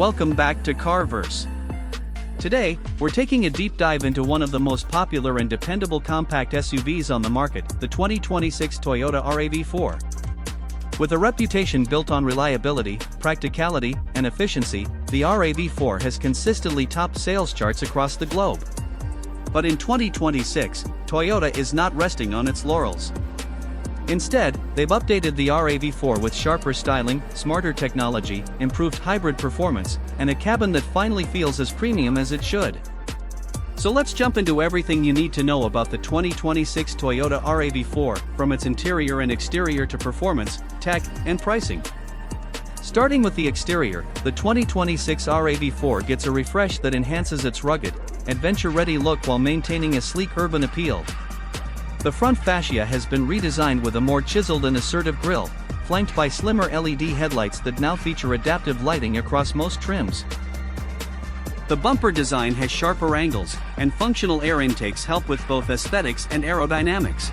Welcome back to Carverse. Today, we're taking a deep dive into one of the most popular and dependable compact SUVs on the market, the 2026 Toyota RAV4. With a reputation built on reliability, practicality, and efficiency, the RAV4 has consistently topped sales charts across the globe. But in 2026, Toyota is not resting on its laurels. Instead, they've updated the RAV4 with sharper styling, smarter technology, improved hybrid performance, and a cabin that finally feels as premium as it should. So let's jump into everything you need to know about the 2026 Toyota RAV4, from its interior and exterior to performance, tech, and pricing. Starting with the exterior, the 2026 RAV4 gets a refresh that enhances its rugged, adventure-ready look while maintaining a sleek urban appeal. The front fascia has been redesigned with a more chiseled and assertive grille, flanked by slimmer LED headlights that now feature adaptive lighting across most trims. The bumper design has sharper angles, and functional air intakes help with both aesthetics and aerodynamics.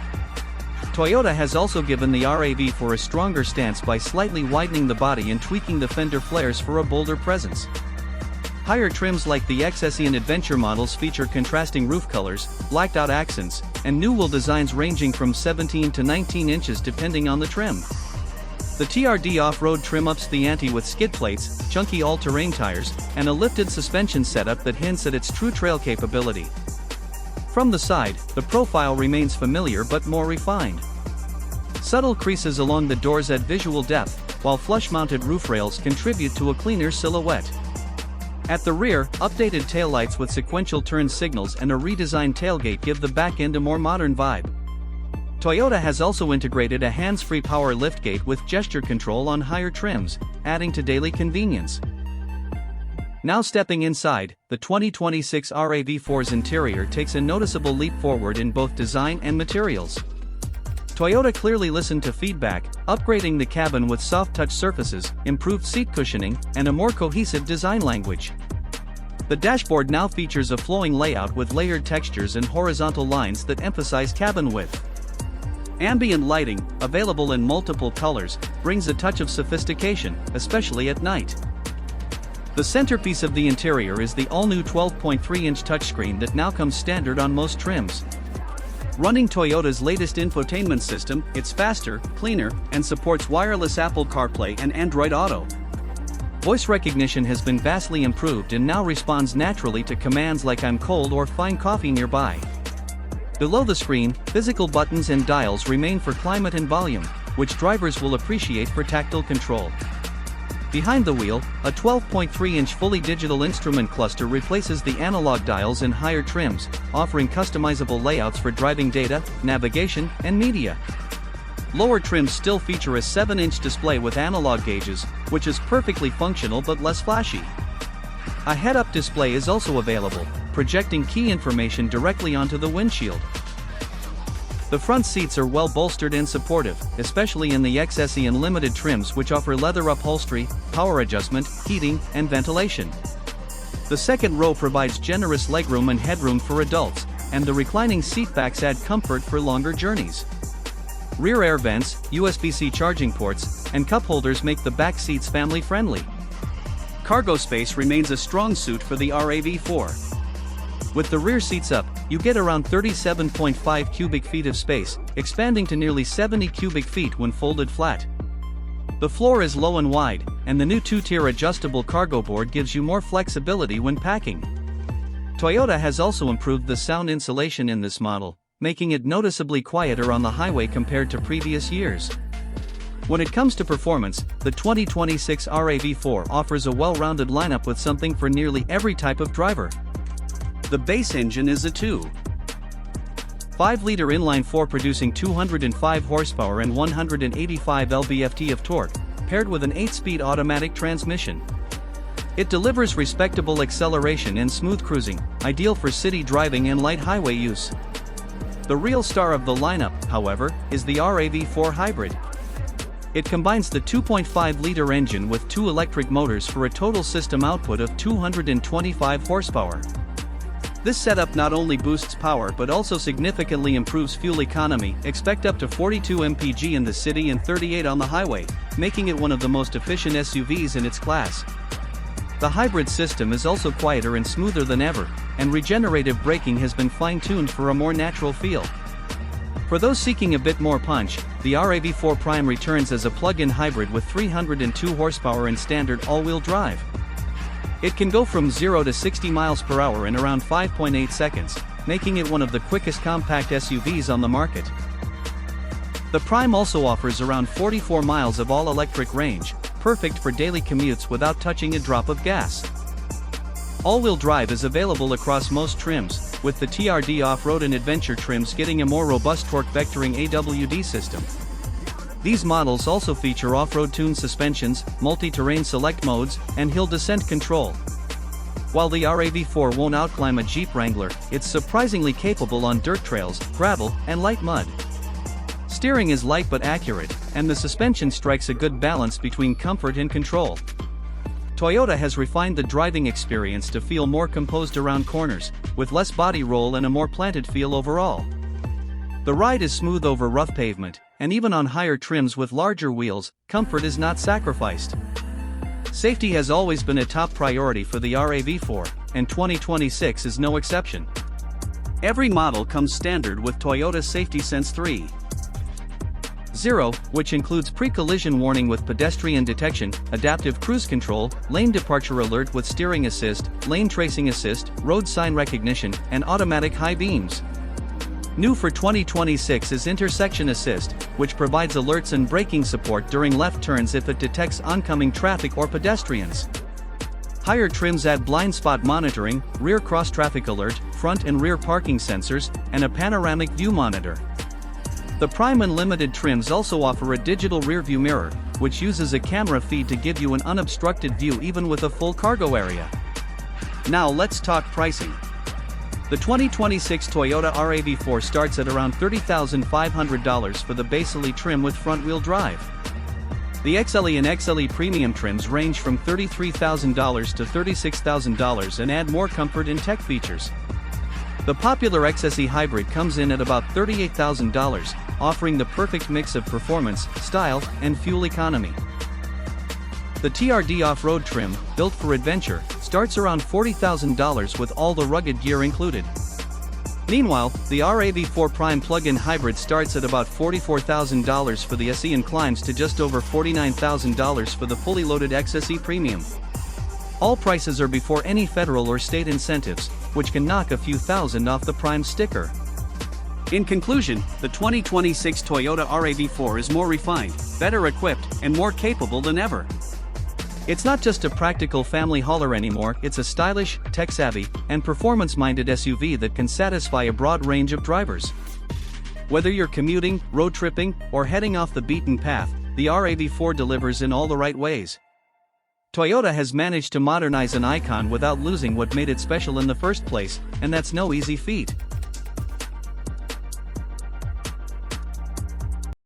Toyota has also given the RAV4 a stronger stance by slightly widening the body and tweaking the fender flares for a bolder presence. Higher trims like the XSE and Adventure models feature contrasting roof colors, blacked-out accents, and new wheel designs ranging from 17 to 19 inches depending on the trim. The TRD off-road trim ups the ante with skid plates, chunky all-terrain tires, and a lifted suspension setup that hints at its true trail capability. From the side, the profile remains familiar but more refined. Subtle creases along the doors add visual depth, while flush-mounted roof rails contribute to a cleaner silhouette. At the rear, updated taillights with sequential turn signals and a redesigned tailgate give the back end a more modern vibe. Toyota has also integrated a hands-free power liftgate with gesture control on higher trims, adding to daily convenience. Now stepping inside, the 2026 RAV4's interior takes a noticeable leap forward in both design and materials. Toyota clearly listened to feedback, upgrading the cabin with soft-touch surfaces, improved seat cushioning, and a more cohesive design language. The dashboard now features a flowing layout with layered textures and horizontal lines that emphasize cabin width. Ambient lighting, available in multiple colors, brings a touch of sophistication, especially at night. The centerpiece of the interior is the all-new 12.3-inch touchscreen that now comes standard on most trims. Running Toyota's latest infotainment system, it's faster, cleaner, and supports wireless Apple CarPlay and Android Auto. Voice recognition has been vastly improved and now responds naturally to commands like "I'm cold" or "Find coffee nearby." Below the screen, physical buttons and dials remain for climate and volume, which drivers will appreciate for tactile control. Behind the wheel, a 12.3-inch fully digital instrument cluster replaces the analog dials in higher trims, offering customizable layouts for driving data, navigation, and media. Lower trims still feature a 7-inch display with analog gauges, which is perfectly functional but less flashy. A head-up display is also available, projecting key information directly onto the windshield. The front seats are well bolstered and supportive, especially in the XSE and Limited trims, which offer leather upholstery, power adjustment, heating, and ventilation. The second row provides generous legroom and headroom for adults, and the reclining seatbacks add comfort for longer journeys. Rear air vents, USB-C charging ports, and cup holders make the back seats family-friendly. Cargo space remains a strong suit for the RAV4. With the rear seats up, you get around 37.5 cubic feet of space, expanding to nearly 70 cubic feet when folded flat. The floor is low and wide, and the new 2-tier adjustable cargo board gives you more flexibility when packing. Toyota has also improved the sound insulation in this model, making it noticeably quieter on the highway compared to previous years. When it comes to performance, the 2026 RAV4 offers a well-rounded lineup with something for nearly every type of driver. The base engine is a 2.5-liter inline-4 producing 205 horsepower and 185 lb-ft of torque, paired with an 8-speed automatic transmission. It delivers respectable acceleration and smooth cruising, ideal for city driving and light highway use. The real star of the lineup, however, is the RAV4 Hybrid. It combines the 2.5-liter engine with 2 electric motors for a total system output of 225 horsepower. This setup not only boosts power but also significantly improves fuel economy. Expect up to 42 mpg in the city and 38 on the highway, making it one of the most efficient SUVs in its class. The hybrid system is also quieter and smoother than ever, and regenerative braking has been fine-tuned for a more natural feel. For those seeking a bit more punch, the RAV4 Prime returns as a plug-in hybrid with 302 horsepower and standard all-wheel drive. It can go from 0 to 60 miles per hour in around 5.8 seconds, making it one of the quickest compact SUVs on the market. The Prime also offers around 44 miles of all-electric range, perfect for daily commutes without touching a drop of gas. All-wheel drive is available across most trims, with the TRD off-road and adventure trims getting a more robust torque vectoring AWD system. These models also feature off-road tuned suspensions, multi-terrain select modes, and hill descent control. While the RAV4 won't outclimb a Jeep Wrangler, it's surprisingly capable on dirt trails, gravel, and light mud. Steering is light but accurate, and the suspension strikes a good balance between comfort and control. Toyota has refined the driving experience to feel more composed around corners, with less body roll and a more planted feel overall. The ride is smooth over rough pavement, and even on higher trims with larger wheels, comfort is not sacrificed. Safety has always been a top priority for the RAV4, and 2026 is no exception. Every model comes standard with Toyota Safety Sense 3.0, which includes pre-collision warning with pedestrian detection, adaptive cruise control, lane departure alert with steering assist, lane tracing assist, road sign recognition, and automatic high beams. New for 2026 is intersection assist, which provides alerts and braking support during left turns if it detects oncoming traffic or pedestrians. Higher trims add blind spot monitoring, rear cross-traffic alert, front and rear parking sensors, and a panoramic view monitor. The Prime Unlimited trims also offer a digital rear-view mirror, which uses a camera feed to give you an unobstructed view even with a full cargo area. Now let's talk pricing. The 2026 Toyota RAV4 starts at around $30,500 for the base LE trim with front-wheel drive. The XLE and XLE Premium trims range from $33,000 to $36,000 and add more comfort and tech features. The popular XSE Hybrid comes in at about $38,000, offering the perfect mix of performance, style, and fuel economy. The TRD off-road trim, built for adventure, starts around $40,000 with all the rugged gear included. Meanwhile, the RAV4 Prime plug-in hybrid starts at about $44,000 for the SE and climbs to just over $49,000 for the fully loaded XSE Premium. All prices are before any federal or state incentives, which can knock a few thousand off the Prime sticker. In conclusion, the 2026 Toyota RAV4 is more refined, better equipped, and more capable than ever. It's not just a practical family hauler anymore, it's a stylish, tech-savvy, and performance-minded SUV that can satisfy a broad range of drivers. Whether you're commuting, road tripping, or heading off the beaten path, the RAV4 delivers in all the right ways. Toyota has managed to modernize an icon without losing what made it special in the first place, and that's no easy feat.